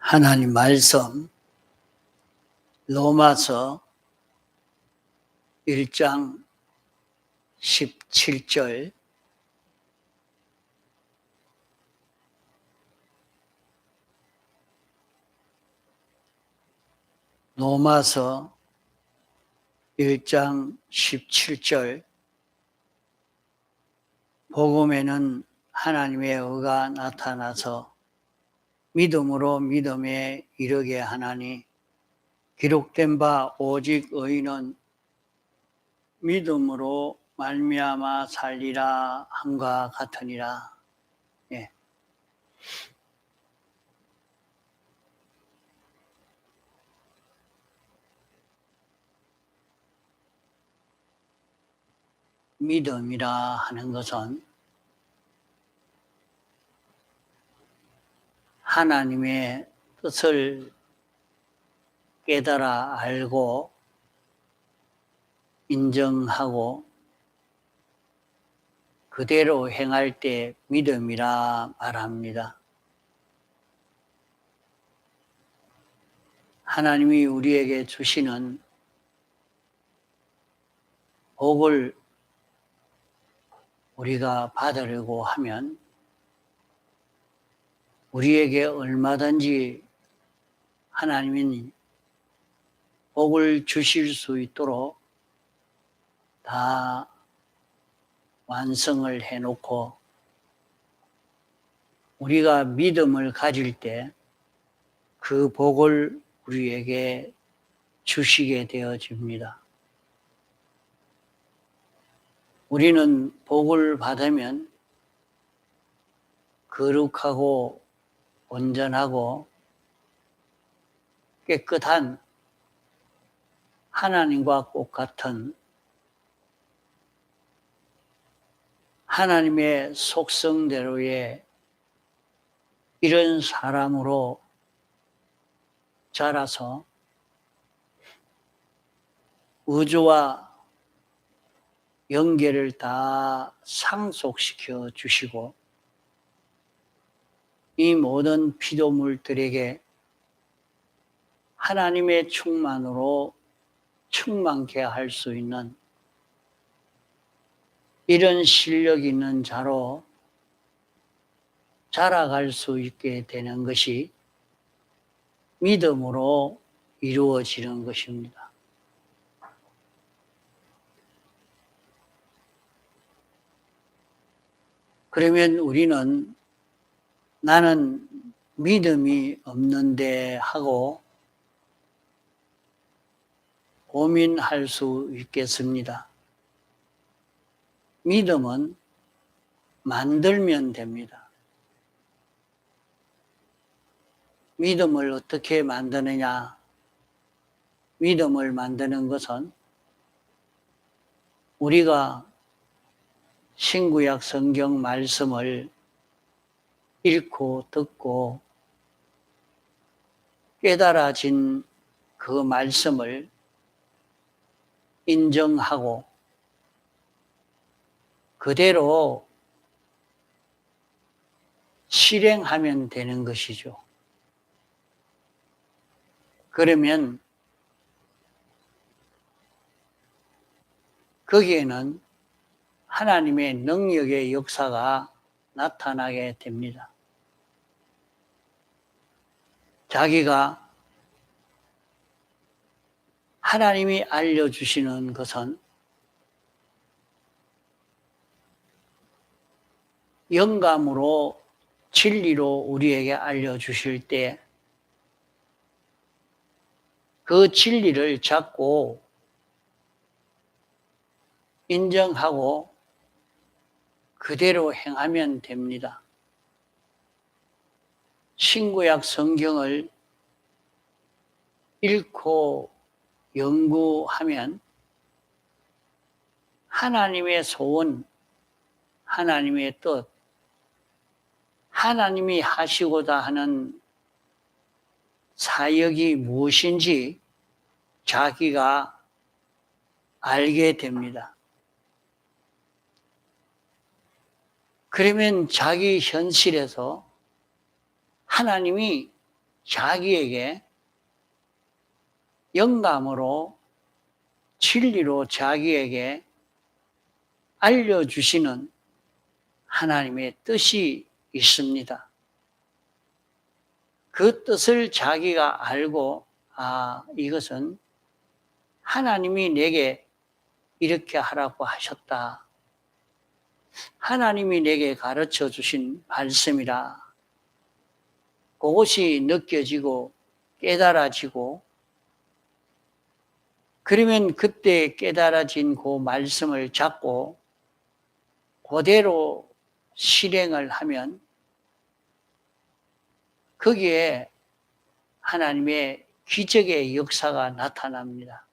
하나님 말씀 로마서 1장 17절 로마서 1장 17절 복음에는 하나님의 의가 나타나서 믿음으로 믿음에 이르게 하나니 기록된 바 오직 의인은 믿음으로 말미암아 살리라 함과 같으니라. 예. 믿음이라 하는 것은 하나님의 뜻을 깨달아 알고 인정하고 그대로 행할 때 믿음이라 말합니다. 하나님이 우리에게 주시는 복을 우리가 받으려고 하면 우리에게 얼마든지 하나님은 복을 주실 수 있도록 다 완성을 해놓고 우리가 믿음을 가질 때 그 복을 우리에게 주시게 되어집니다. 우리는 복을 받으면 거룩하고 온전하고 깨끗한 하나님과 똑같은 하나님의 속성대로의 이런 사람으로 자라서 우주와 연계를 다 상속시켜 주시고 이 모든 피조물들에게 하나님의 충만으로 충만케 할 수 있는 이런 실력 있는 자로 자라갈 수 있게 되는 것이 믿음으로 이루어지는 것입니다. 그러면 우리는 나는 믿음이 없는데 하고 고민할 수 있겠습니다. 믿음은 만들면 됩니다. 믿음을 어떻게 만드느냐? 믿음을 만드는 것은 우리가 신구약 성경 말씀을 읽고 듣고 깨달아진 그 말씀을 인정하고 그대로 실행하면 되는 것이죠. 그러면 거기에는 하나님의 능력의 역사가 나타나게 됩니다. 자기가 하나님이 알려주시는 것은 영감으로 진리로 우리에게 알려주실 때 그 진리를 잡고 인정하고 그대로 행하면 됩니다. 신구약 성경을 읽고 연구하면 하나님의 소원, 하나님의 뜻, 하나님이 하시고자 하는 사역이 무엇인지 자기가 알게 됩니다. 그러면 자기 현실에서 하나님이 자기에게 영감으로 진리로 자기에게 알려주시는 하나님의 뜻이 있습니다. 그 뜻을 자기가 알고 이것은 하나님이 내게 이렇게 하라고 하셨다. 하나님이 내게 가르쳐 주신 말씀이라. 그것이 느껴지고 깨달아지고 그러면 그때 깨달아진 그 말씀을 잡고 그대로 실행을 하면 거기에 하나님의 기적의 역사가 나타납니다.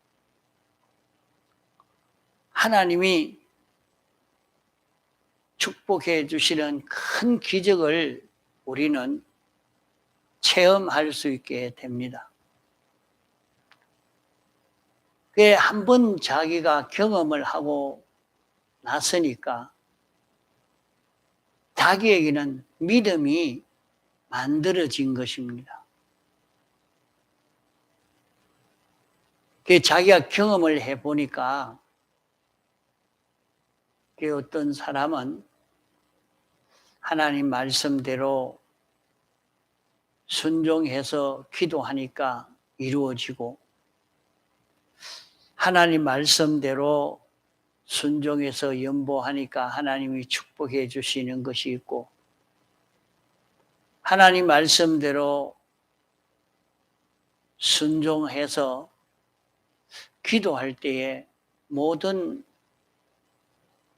하나님이 축복해 주시는 큰 기적을 우리는 체험할 수 있게 됩니다. 그게 한번 자기가 경험을 하고 났으니까 자기에게는 믿음이 만들어진 것입니다. 그 자기가 경험을 해보니까 그 어떤 사람은 하나님 말씀대로 순종해서 기도하니까 이루어지고 하나님 말씀대로 순종해서 연보하니까 하나님이 축복해 주시는 것이 있고 하나님 말씀대로 순종해서 기도할 때에 모든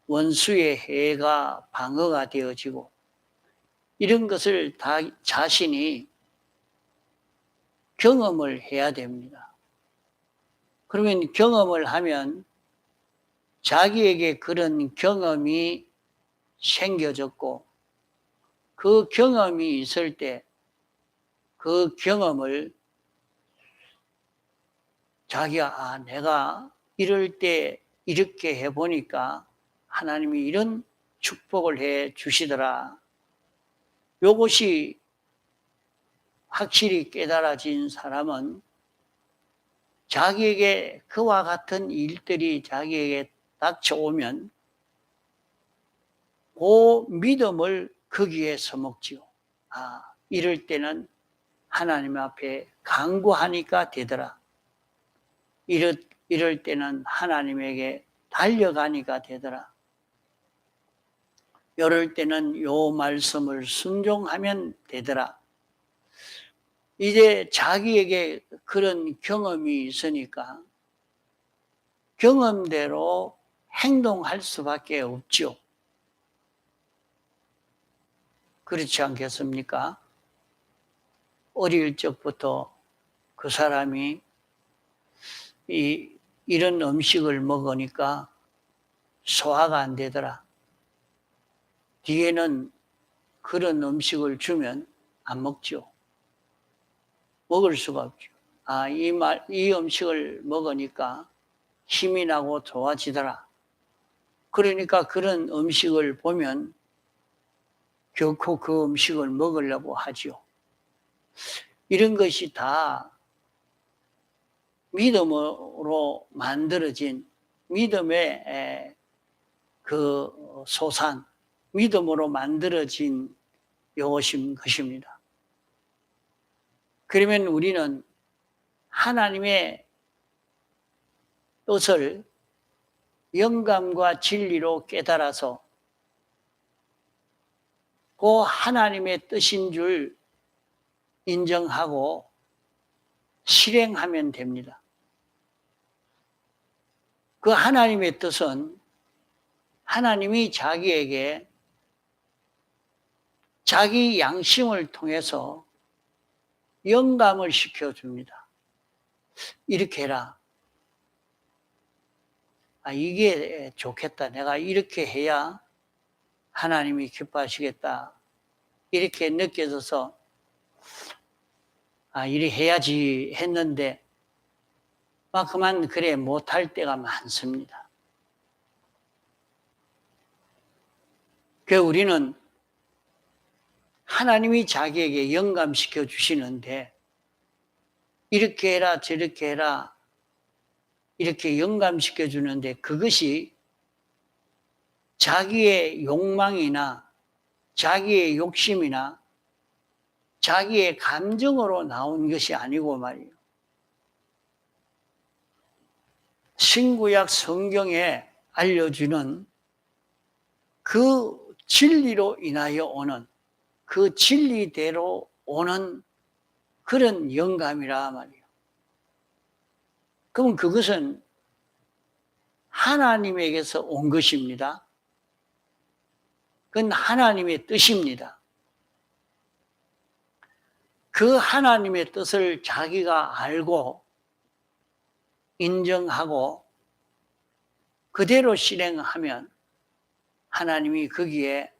원수의 해가 방어가 되어지고 이런 것을 다 자신이 경험을 해야 됩니다. 그러면 경험을 하면 자기에게 그런 경험이 생겨졌고 그 경험이 있을 때 그 경험을 자기가 내가 이럴 때 이렇게 해보니까 하나님이 이런 축복을 해 주시더라. 이것이 확실히 깨달아진 사람은 자기에게 그와 같은 일들이 자기에게 닥쳐오면 그 믿음을 거기에 써먹지요. 이럴 때는 하나님 앞에 간구하니까 되더라. 이럴 때는 하나님에게 달려가니까 되더라. 이럴 때는 요 말씀을 순종하면 되더라. 이제 자기에게 그런 경험이 있으니까 경험대로 행동할 수밖에 없죠. 그렇지 않겠습니까? 어릴 적부터 그 사람이 이런 음식을 먹으니까 소화가 안 되더라. 뒤에는 그런 음식을 주면 안 먹죠. 먹을 수가 없죠. 이 음식을 먹으니까 힘이 나고 좋아지더라. 그러니까 그런 음식을 보면 결코 그 음식을 먹으려고 하죠. 이런 것이 다 믿음으로 만들어진 믿음의 그 소산, 믿음으로 만들어진 것입니다. 그러면 우리는 하나님의 뜻을 영감과 진리로 깨달아서 그 하나님의 뜻인 줄 인정하고 실행하면 됩니다. 그 하나님의 뜻은 하나님이 자기에게 자기 양심을 통해서 영감을 시켜줍니다. 이렇게 해라. 이게 좋겠다. 내가 이렇게 해야 하나님이 기뻐하시겠다. 이렇게 느껴져서 이리 해야지 했는데 그만 그래 못할 때가 많습니다. 그 우리는 하나님이 자기에게 영감시켜 주시는데 이렇게 해라 저렇게 해라 이렇게 영감시켜 주는데 그것이 자기의 욕망이나 자기의 욕심이나 자기의 감정으로 나온 것이 아니고 말이에요. 신구약 성경에 알려주는 그 진리로 인하여 오는 그 진리대로 오는 그런 영감이라 말이에요. 그럼 그것은 하나님에게서 온 것입니다. 그건 하나님의 뜻입니다. 그 하나님의 뜻을 자기가 알고 인정하고 그대로 실행하면 하나님이 거기에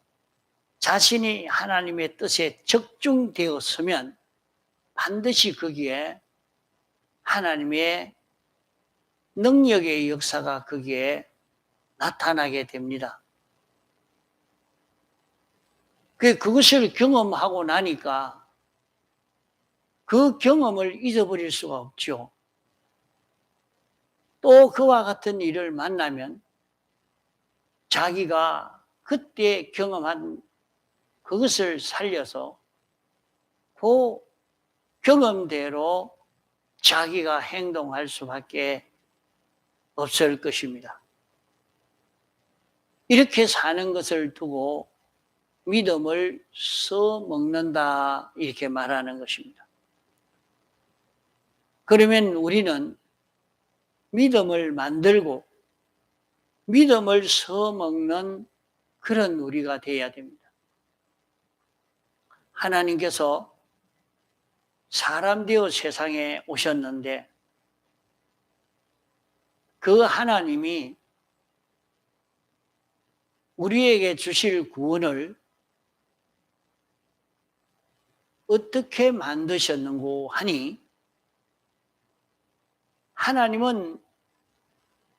자신이 하나님의 뜻에 적중되었으면 반드시 거기에 하나님의 능력의 역사가 거기에 나타나게 됩니다. 그것을 경험하고 나니까 그 경험을 잊어버릴 수가 없죠. 또 그와 같은 일을 만나면 자기가 그때 경험한 그것을 살려서 그 경험대로 자기가 행동할 수밖에 없을 것입니다. 이렇게 사는 것을 두고 믿음을 써먹는다 이렇게 말하는 것입니다. 그러면 우리는 믿음을 만들고 믿음을 써먹는 그런 우리가 되어야 됩니다. 하나님께서 사람 되어 세상에 오셨는데 그 하나님이 우리에게 주실 구원을 어떻게 만드셨는고 하니 하나님은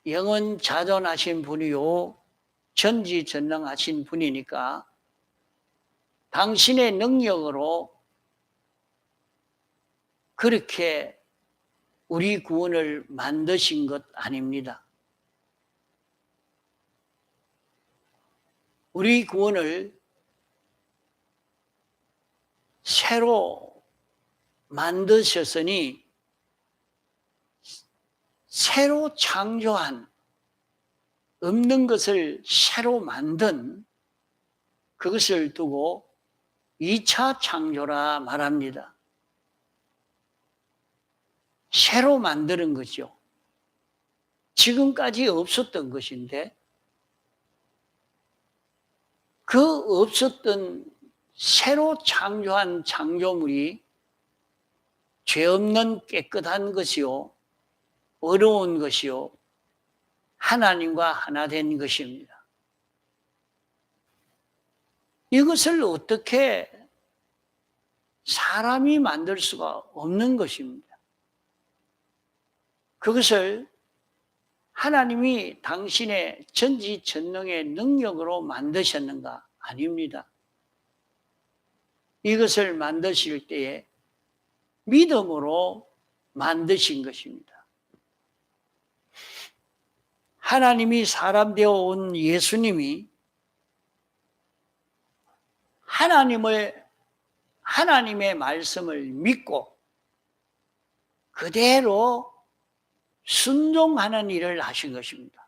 영원자존하신 분이요 전지전능하신 분이니까 당신의 능력으로 그렇게 우리 구원을 만드신 것 아닙니다. 우리 구원을 새로 만드셨으니 새로 창조한 없는 것을 새로 만든 그것을 두고 2차 창조라 말합니다. 새로 만드는 거죠. 지금까지 없었던 것인데 그 없었던 새로 창조한 창조물이 죄 없는 깨끗한 것이요 어려운 것이요 하나님과 하나 된 것입니다. 이것을 어떻게 사람이 만들 수가 없는 것입니다. 그것을 하나님이 당신의 전지전능의 능력으로 만드셨는가? 아닙니다. 이것을 만드실 때에 믿음으로 만드신 것입니다. 하나님이 사람 되어 온 예수님이 하나님의 말씀을 믿고 그대로 순종하는 일을 하신 것입니다.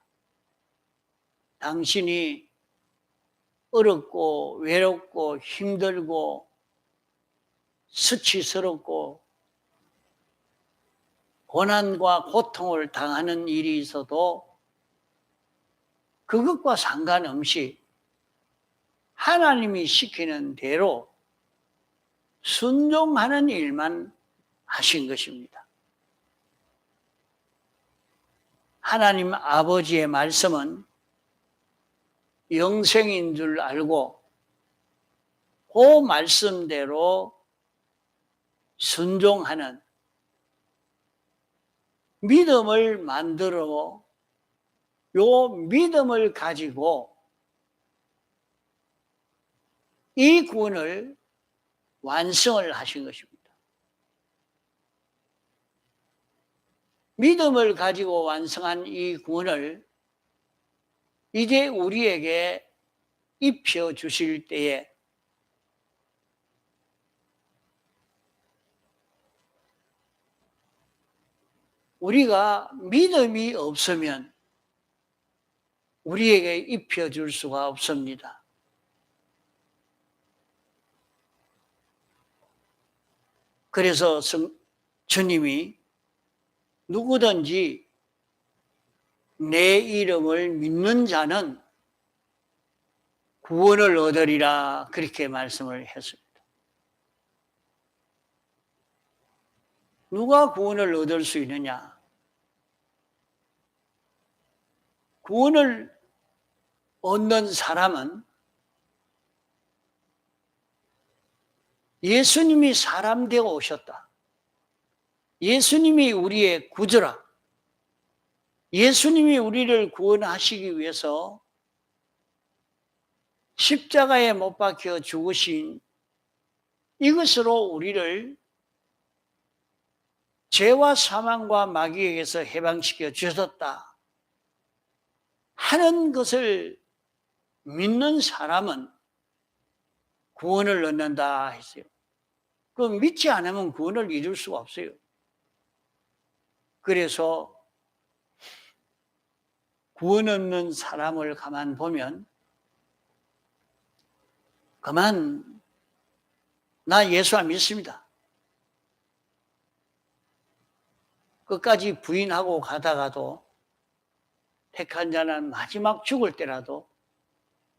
당신이 어렵고 외롭고 힘들고 수치스럽고 고난과 고통을 당하는 일이 있어도 그것과 상관없이 하나님이 시키는 대로 순종하는 일만 하신 것입니다. 하나님 아버지의 말씀은 영생인 줄 알고 그 말씀대로 순종하는 믿음을 만들어 요 믿음을 가지고 이 구원을 완성을 하신 것입니다. 믿음을 가지고 완성한 이 구원을 이제 우리에게 입혀 주실 때에 우리가 믿음이 없으면 우리에게 입혀 줄 수가 없습니다. 그래서 주님이 누구든지 내 이름을 믿는 자는 구원을 얻으리라 그렇게 말씀을 했습니다. 누가 구원을 얻을 수 있느냐? 구원을 얻는 사람은 예수님이 사람 되어 오셨다. 예수님이 우리의 구주라. 예수님이 우리를 구원하시기 위해서 십자가에 못 박혀 죽으신 이것으로 우리를 죄와 사망과 마귀에게서 해방시켜 주셨다 하는 것을 믿는 사람은 구원을 얻는다 했어요. 그 믿지 않으면 구원을 이룰 수가 없어요. 그래서 구원 얻는 사람을 가만 보면 그만 나 예수 안 믿습니다. 끝까지 부인하고 가다가도 택한 자는 마지막 죽을 때라도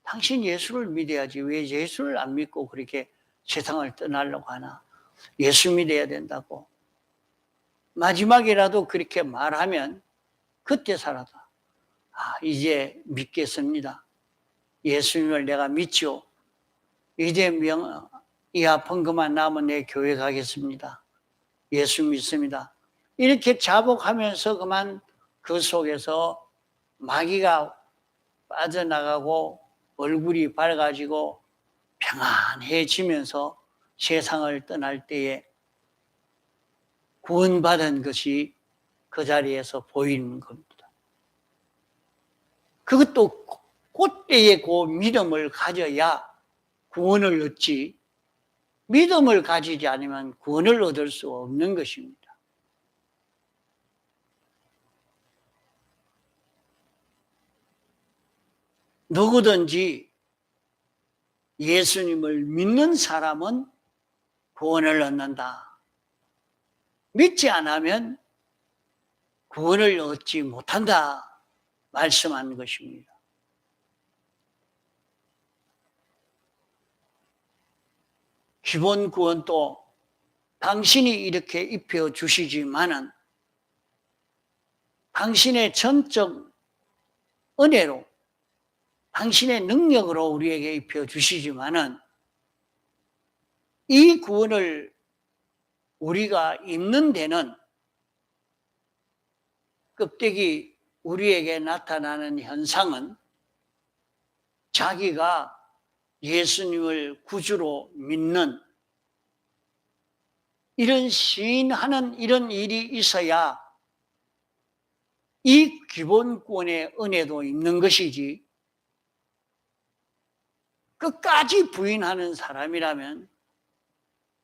당신 예수를 믿어야지 왜 예수를 안 믿고 그렇게 세상을 떠나려고 하나. 예수 믿어야 된다고. 마지막이라도 그렇게 말하면 그때서라도 이제 믿겠습니다. 예수님을 내가 믿죠. 이제 이 아픈 것만 남은 내 교회 가겠습니다. 예수 믿습니다. 이렇게 자복하면서 그만 그 속에서 마귀가 빠져나가고 얼굴이 밝아지고 평안해지면서 세상을 떠날 때에 구원받은 것이 그 자리에서 보이는 겁니다. 그것도 그때의 그 믿음을 가져야 구원을 얻지, 믿음을 가지지 않으면 구원을 얻을 수 없는 것입니다. 누구든지 예수님을 믿는 사람은 구원을 얻는다. 믿지 않으면 구원을 얻지 못한다 말씀하는 것입니다. 기본 구원도 당신이 이렇게 입혀 주시지만은 당신의 전적 은혜로 당신의 능력으로 우리에게 입혀 주시지만은 이 구원을 우리가 입는 데는 껍데기 우리에게 나타나는 현상은 자기가 예수님을 구주로 믿는 이런 시인하는 이런 일이 있어야 이 기본권의 은혜도 있는 것이지 끝까지 부인하는 사람이라면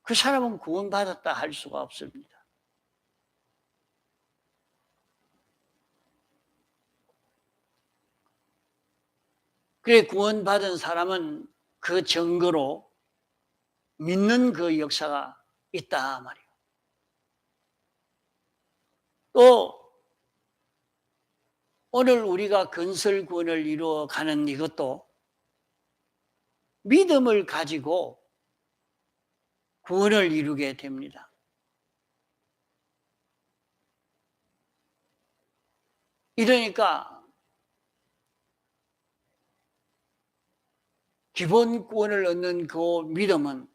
그 사람은 구원받았다 할 수가 없습니다. 그래 구원받은 사람은 그 증거로 믿는 그 역사가 있다 말이에요. 또 오늘 우리가 건설 구원을 이루어가는 이것도 믿음을 가지고 구원을 이루게 됩니다. 이러니까 기본 구원을 얻는 그 믿음은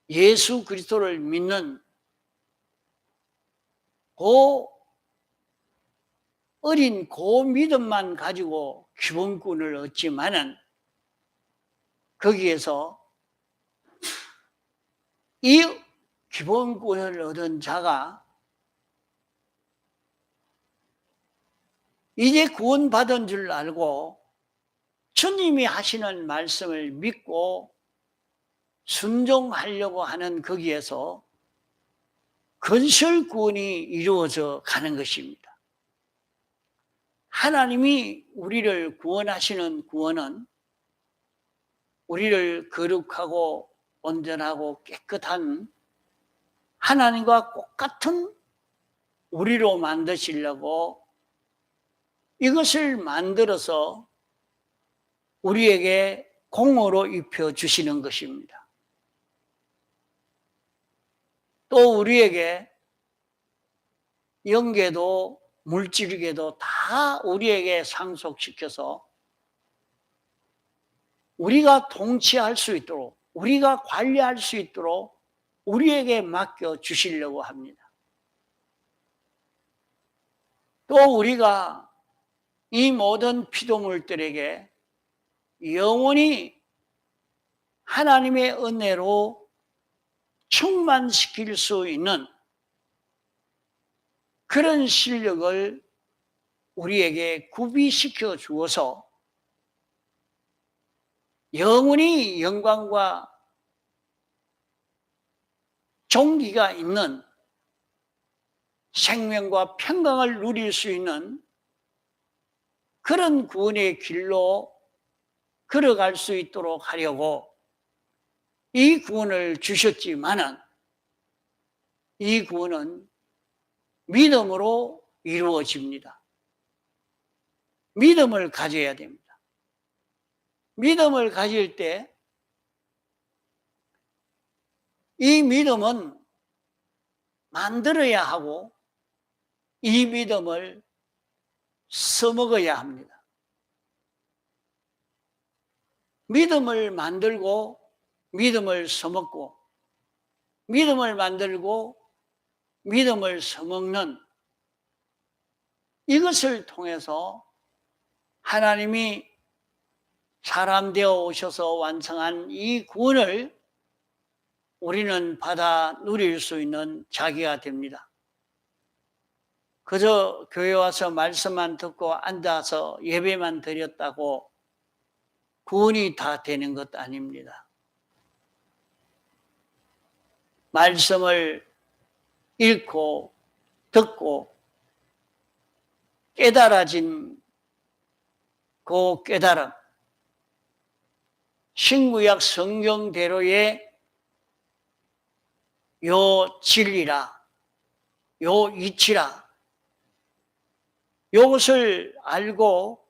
예수 그리스도를 믿는 그 어린 그 믿음만 가지고 기본 구원을 얻지만은 거기에서 이 기본 구원을 얻은 자가 이제 구원받은 줄 알고 주님이 하시는 말씀을 믿고 순종하려고 하는 거기에서 건설 구원이 이루어져 가는 것입니다. 하나님이 우리를 구원하시는 구원은 우리를 거룩하고 온전하고 깨끗한 하나님과 똑같은 우리로 만드시려고 이것을 만들어서 우리에게 공으로 입혀 주시는 것입니다. 또 우리에게 영계도 물질계도 다 우리에게 상속시켜서 우리가 통치할 수 있도록, 우리가 관리할 수 있도록 우리에게 맡겨 주시려고 합니다. 또 우리가 이 모든 피조물들에게 영원히 하나님의 은혜로 충만시킬 수 있는 그런 실력을 우리에게 구비시켜 주어서 영원히 영광과 존귀가 있는 생명과 평강을 누릴 수 있는 그런 구원의 길로 걸어갈 수 있도록 하려고 이 구원을 주셨지만은 이 구원은 믿음으로 이루어집니다. 믿음을 가져야 됩니다. 믿음을 가질 때 이 믿음은 만들어야 하고 이 믿음을 써먹어야 합니다. 믿음을 만들고 믿음을 써먹고 믿음을 만들고 믿음을 써먹는 이것을 통해서 하나님이 사람 되어 오셔서 완성한 이 구원을 우리는 받아 누릴 수 있는 자기가 됩니다. 그저 교회 와서 말씀만 듣고 앉아서 예배만 드렸다고 구원이 다 되는 것 아닙니다. 말씀을 읽고 듣고 깨달아진 그 깨달음, 신구약 성경대로의 요 진리라, 요 이치라, 요것을 알고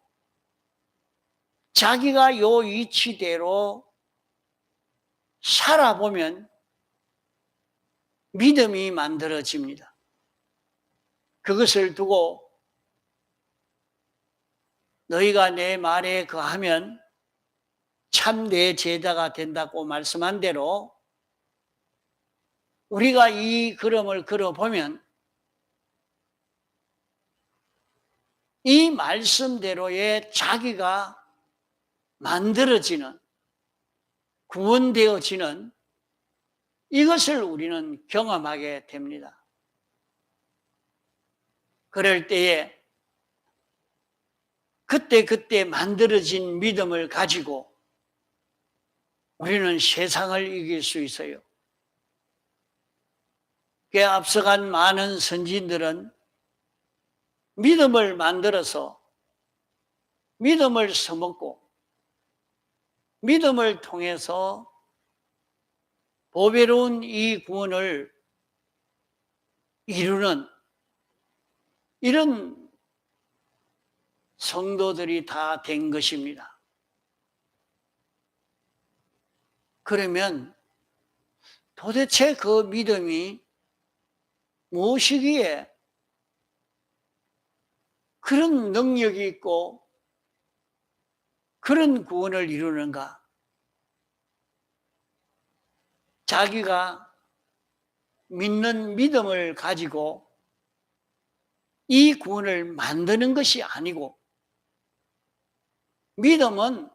자기가 요 이치대로 살아보면 믿음이 만들어집니다. 그것을 두고 너희가 내 말에 거하면 참 내 제자가 된다고 말씀한 대로 우리가 이 걸음을 걸어보면 이 말씀대로의 자기가 만들어지는, 구원되어지는 이것을 우리는 경험하게 됩니다. 그럴 때에 그때 만들어진 믿음을 가지고 우리는 세상을 이길 수 있어요. 그 앞서간 많은 선진들은 믿음을 만들어서 믿음을 써먹고 믿음을 통해서 보배로운 이 구원을 이루는 이런 성도들이 다 된 것입니다. 그러면 도대체 그 믿음이 무엇이기에 그런 능력이 있고 그런 구원을 이루는가? 자기가 믿는 믿음을 가지고 이 구원을 만드는 것이 아니고 믿음은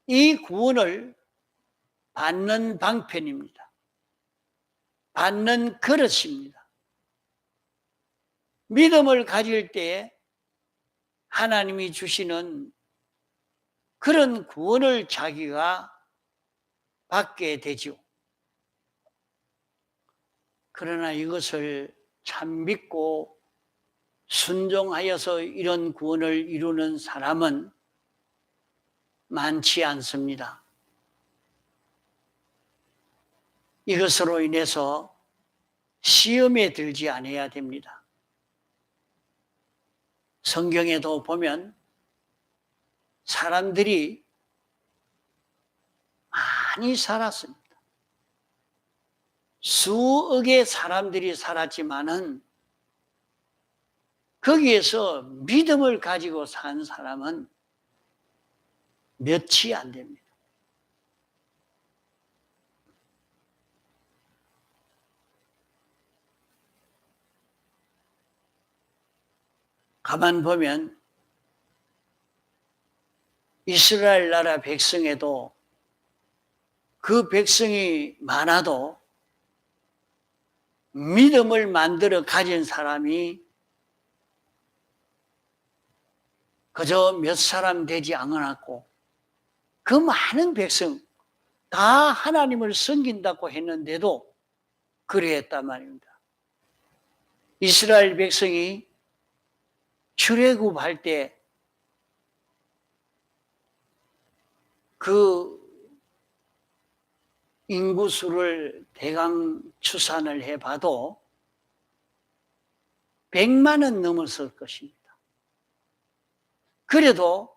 이 구원을 받는 방편입니다. 받는 그릇입니다. 믿음을 가질 때에 하나님이 주시는 그런 구원을 자기가 받게 되죠. 그러나 이것을 참 믿고 순종하여서 이런 구원을 이루는 사람은 많지 않습니다. 이것으로 인해서 시험에 들지 않아야 됩니다. 성경에도 보면 사람들이 많이 살았습니다. 수억의 사람들이 살았지만은 거기에서 믿음을 가지고 산 사람은 몇이 안 됩니다. 가만 보면 이스라엘 나라 백성에도 그 백성이 많아도 믿음을 만들어 가진 사람이 그저 몇 사람 되지 않았고 그 많은 백성 다 하나님을 섬긴다고 했는데도 그랬단 말입니다. 이스라엘 백성이 출애굽할 때 그 인구수를 대강 추산을 해봐도 100만은 넘었을 것입니다. 그래도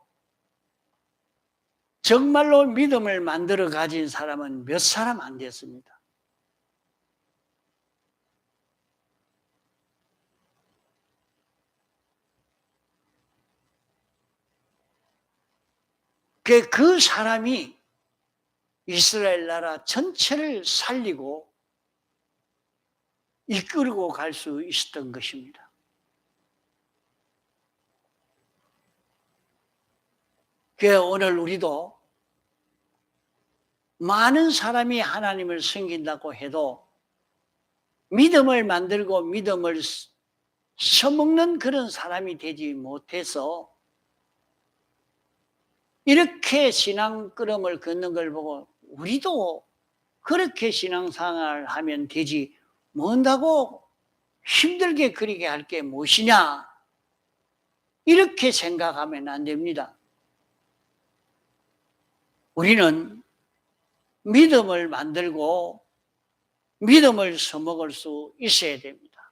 정말로 믿음을 만들어 가진 사람은 몇 사람 안 됐습니다. 그 사람이 이스라엘 나라 전체를 살리고 이끌고 갈 수 있었던 것입니다. 오늘 우리도 많은 사람이 하나님을 섬긴다고 해도 믿음을 만들고 믿음을 써먹는 그런 사람이 되지 못해서 이렇게 신앙걸음을 걷는 걸 보고 우리도 그렇게 신앙생활을 하면 되지 뭔다고 힘들게 그리게 할 게 무엇이냐 이렇게 생각하면 안 됩니다. 우리는 믿음을 만들고 믿음을 써먹을 수 있어야 됩니다.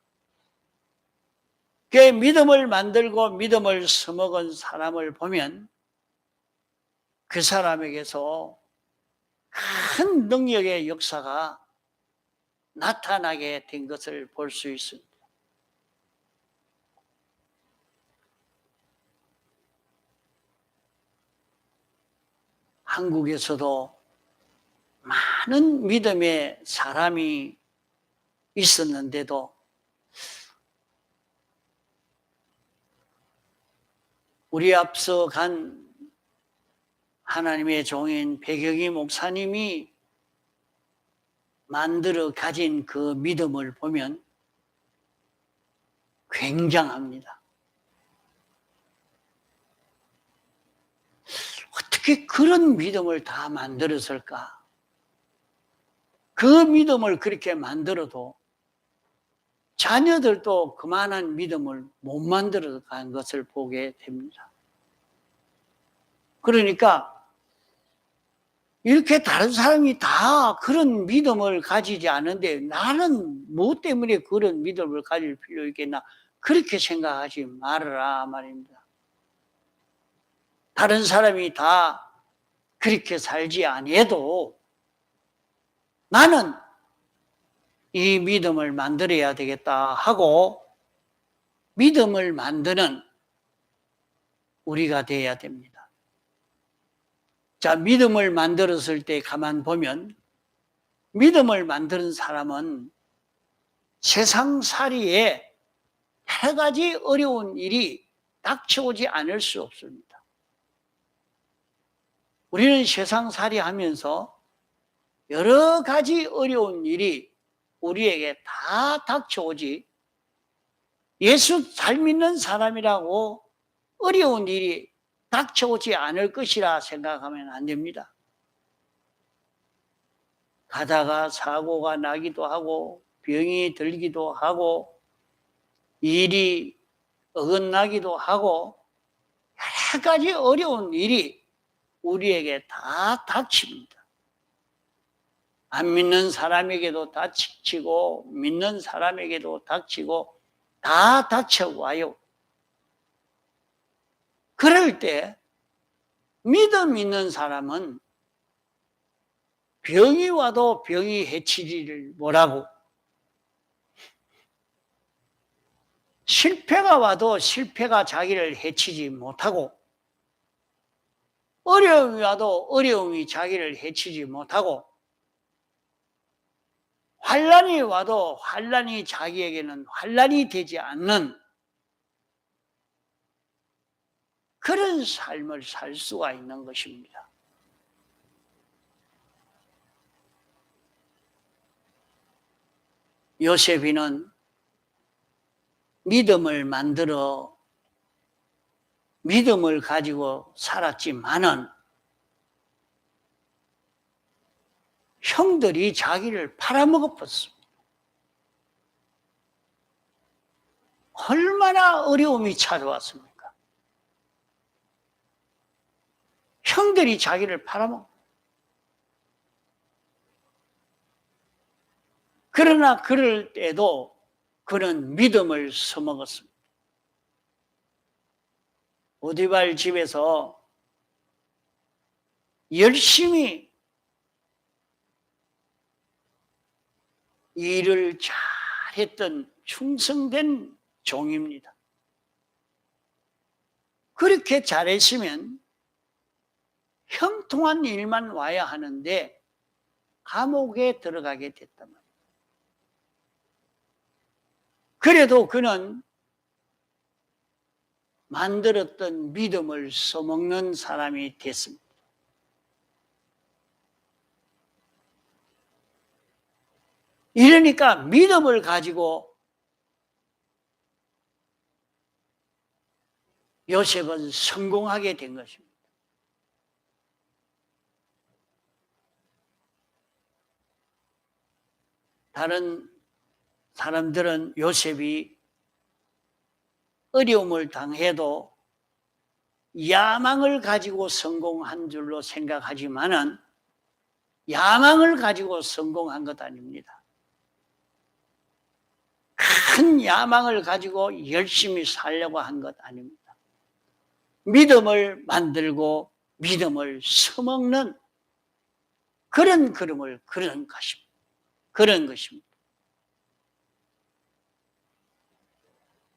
믿음을 만들고 믿음을 써먹은 사람을 보면 그 사람에게서 큰 능력의 역사가 나타나게 된 것을 볼 수 있습니다. 한국에서도 많은 믿음의 사람이 있었는데도 우리 앞서 간 하나님의 종인 배경희 목사님이 만들어 가진 그 믿음을 보면 굉장합니다. 어떻게 그런 믿음을 다 만들었을까? 그 믿음을 그렇게 만들어도 자녀들도 그만한 믿음을 못 만들어 간 것을 보게 됩니다. 그러니까 이렇게 다른 사람이 다 그런 믿음을 가지지 않은데 나는 뭐 때문에 그런 믿음을 가질 필요 있겠나 그렇게 생각하지 말아라 말입니다. 다른 사람이 다 그렇게 살지 아니해도 나는 이 믿음을 만들어야 되겠다 하고 믿음을 만드는 우리가 돼야 됩니다. 자, 믿음을 만들었을 때 가만 보면 믿음을 만드는 사람은 세상살이에 여러 가지 어려운 일이 닥쳐오지 않을 수 없습니다. 우리는 세상살이 하면서 여러 가지 어려운 일이 우리에게 다 닥쳐오지 예수 잘 믿는 사람이라고 어려운 일이 닥쳐오지 않을 것이라 생각하면 안 됩니다. 가다가 사고가 나기도 하고 병이 들기도 하고 일이 어긋나기도 하고 여러 가지 어려운 일이 우리에게 다 닥칩니다. 안 믿는 사람에게도 닥치고 믿는 사람에게도 닥치고 다 닥쳐와요. 그럴 때 믿음 있는 사람은 병이 와도 병이 해치지를 못하고 실패가 와도 실패가 자기를 해치지 못하고 어려움이 와도 어려움이 자기를 해치지 못하고 환난이 와도 환난이 자기에게는 환난이 되지 않는 그런 삶을 살 수가 있는 것입니다. 요셉이는 믿음을 만들어 믿음을 가지고 살았지만은 형들이 자기를 팔아먹었습니다. 얼마나 어려움이 찾아왔습니까? 형들이 자기를 팔아먹었습니다. 그러나 그럴 때도 그는 믿음을 써먹었습니다. 보디발 집에서 열심히 일을 잘했던 충성된 종입니다. 그렇게 잘했으면 형통한 일만 와야 하는데 감옥에 들어가게 됐단 말이에요. 그래도 그는 만들었던 믿음을 써먹는 사람이 됐습니다. 이러니까 믿음을 가지고 요셉은 성공하게 된 것입니다. 다른 사람들은 요셉이 어려움을 당해도 야망을 가지고 성공한 줄로 생각하지만은 야망을 가지고 성공한 것 아닙니다. 큰 야망을 가지고 열심히 살려고 한 것 아닙니다. 믿음을 만들고 믿음을 써먹는 그런 그림을 그런 것입니다. 그런 것입니다.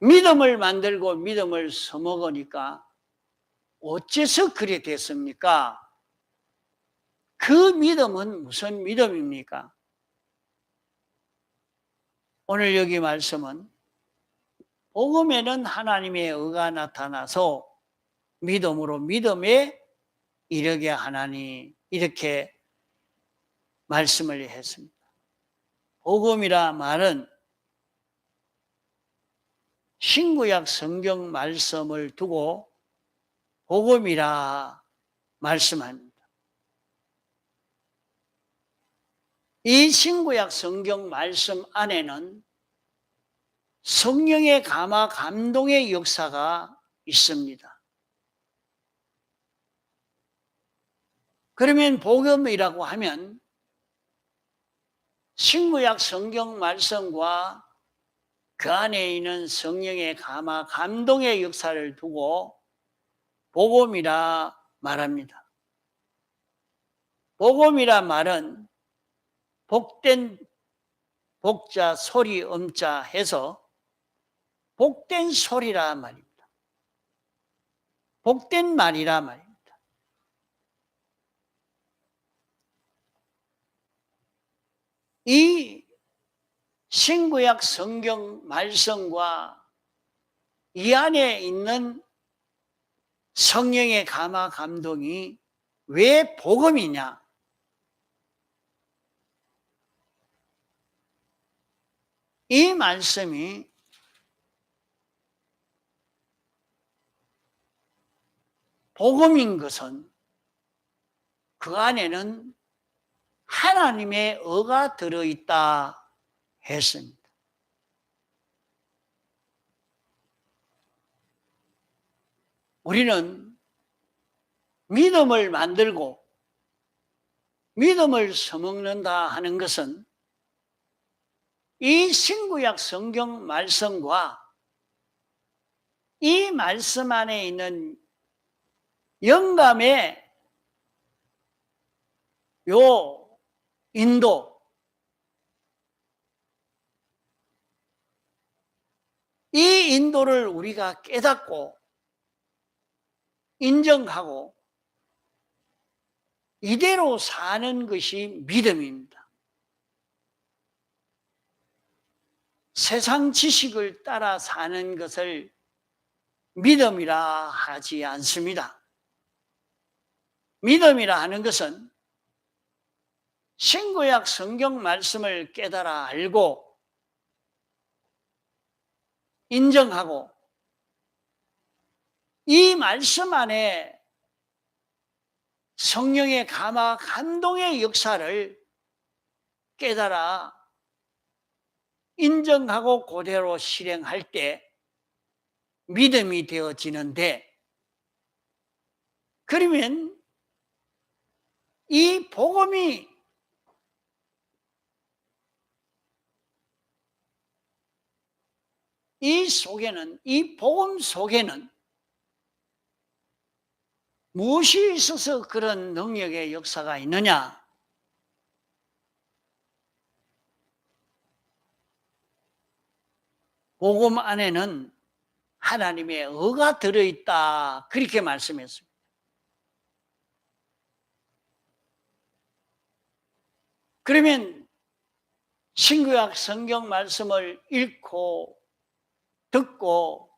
믿음을 만들고 믿음을 써먹으니까 어째서 그래 됐습니까? 그 믿음은 무슨 믿음입니까? 오늘 여기 말씀은 복음에는 하나님의 의가 나타나서 믿음으로 믿음에 이르게 하나니 이렇게 말씀을 했습니다. 복음이라 말은 신구약 성경 말씀을 두고 복음이라 말씀합니다. 이 신구약 성경 말씀 안에는 성령의 감화 감동의 역사가 있습니다. 그러면 복음이라고 하면 신구약 성경 말씀과 그 안에 있는 성령의 감화 감동의 역사를 두고 복음이라 말합니다. 복음이라 말은 복된 복자 소리 음자 해서 복된 소리라 말입니다. 복된 말이라 말입니다. 이 신구약 성경 말씀과 이 안에 있는 성령의 감화 감동이 왜 복음이냐? 이 말씀이 복음인 것은 그 안에는 하나님의 의가 들어있다 했습니다. 우리는 믿음을 만들고 믿음을 써먹는다 하는 것은 이 신구약 성경 말씀과 이 말씀 안에 있는 영감의 요 인도, 이 인도를 우리가 깨닫고 인정하고 이대로 사는 것이 믿음입니다. 세상 지식을 따라 사는 것을 믿음이라 하지 않습니다. 믿음이라 하는 것은 신구약 성경 말씀을 깨달아 알고 인정하고 이 말씀 안에 성령의 감화 감동의 역사를 깨달아 인정하고 그대로 실행할 때 믿음이 되어지는데, 그러면 이 복음이 이 복음 속에는 무엇이 있어서 그런 능력의 역사가 있느냐? 복음 안에는 하나님의 의가 들어있다, 그렇게 말씀했습니다. 그러면 신구약 성경 말씀을 읽고 듣고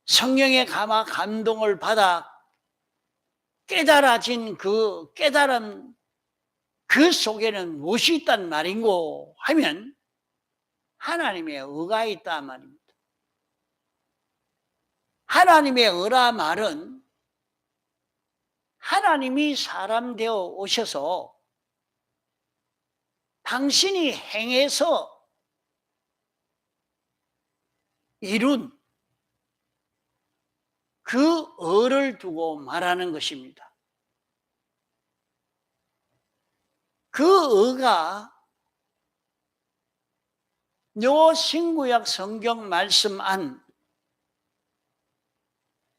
성령의 감화 감동을 받아 깨달아진 그 깨달음, 그 속에는 무엇이 있단 말인고 하면 하나님의 의가 있단 말입니다. 하나님의 의라 말은 하나님이 사람 되어 오셔서 당신이 행해서 이룬 그 의를 두고 말하는 것입니다. 그 의가 요 신구약 성경 말씀 안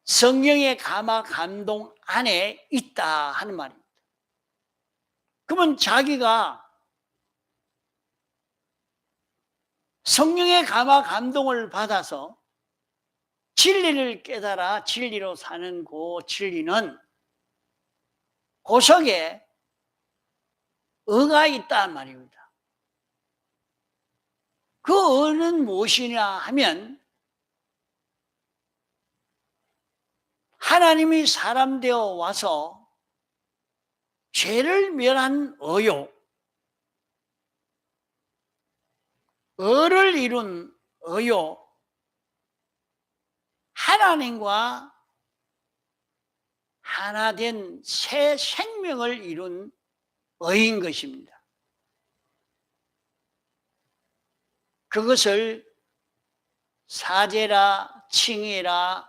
성령의 감화 감동 안에 있다 하는 말입니다. 그러면 자기가 성령의 감화 감동을 받아서 진리를 깨달아 진리로 사는 그 진리는 그 속에 의가 있단 말입니다. 그 의는 무엇이냐 하면 하나님이 사람 되어 와서 죄를 멸한 의요, 의를 이룬 의요, 하나님과 하나 된 새 생명을 이룬 의인 것입니다. 그것을 사제라 칭의라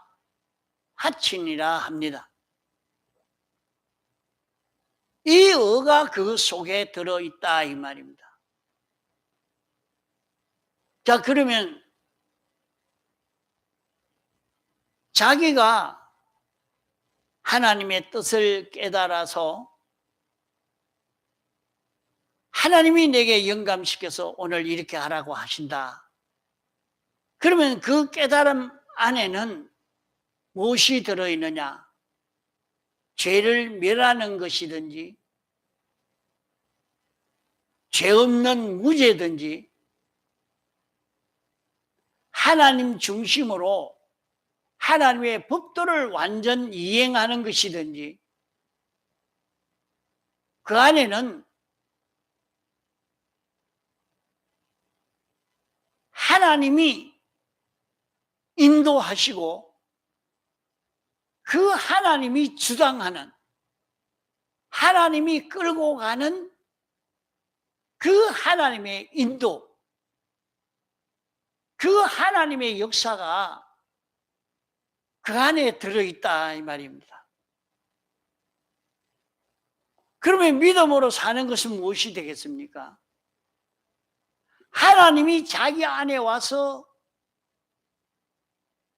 하친이라 합니다. 이 의가 그 속에 들어있다 이 말입니다. 자, 그러면 자기가 하나님의 뜻을 깨달아서 하나님이 내게 영감시켜서 오늘 이렇게 하라고 하신다. 그러면 그 깨달음 안에는 무엇이 들어있느냐? 죄를 멸하는 것이든지 죄 없는 무죄든지 하나님 중심으로 하나님의 법도를 완전 이행하는 것이든지 그 안에는 하나님이 인도하시고 그 하나님이 주장하는, 하나님이 끌고 가는 그 하나님의 인도, 그 하나님의 역사가 그 안에 들어있다 이 말입니다. 그러면 믿음으로 사는 것은 무엇이 되겠습니까? 하나님이 자기 안에 와서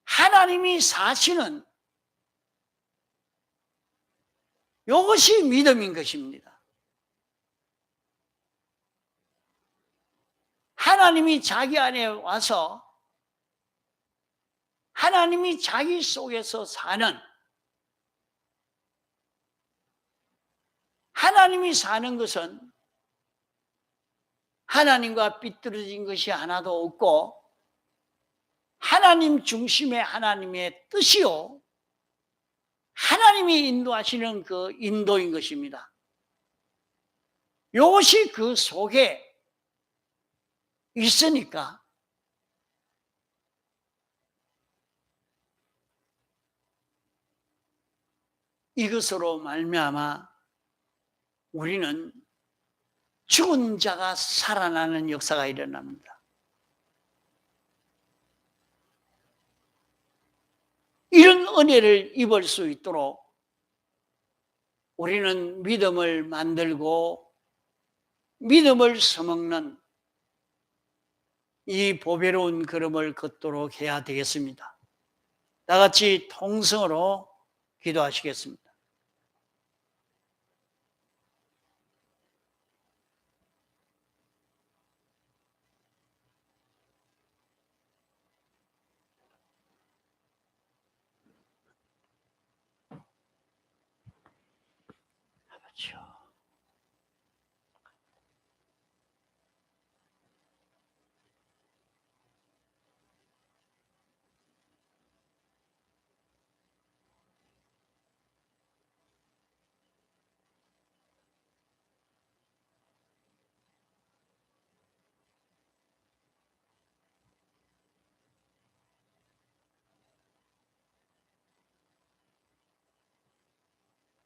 하나님이 사시는 이것이 믿음인 것입니다. 하나님이 자기 안에 와서 하나님이 자기 속에서 사는, 하나님이 사는 것은 하나님과 삐뚤어진 것이 하나도 없고 하나님 중심의 하나님의 뜻이요, 하나님이 인도하시는 그 인도인 것입니다. 이것이 그 속에 있으니까 이것으로 말미암아 우리는 죽은 자가 살아나는 역사가 일어납니다. 이런 은혜를 입을 수 있도록 우리는 믿음을 만들고 믿음을 써먹는 이 보배로운 걸음을 걷도록 해야 되겠습니다. 다 같이 통성으로 기도하시겠습니다. 그렇죠.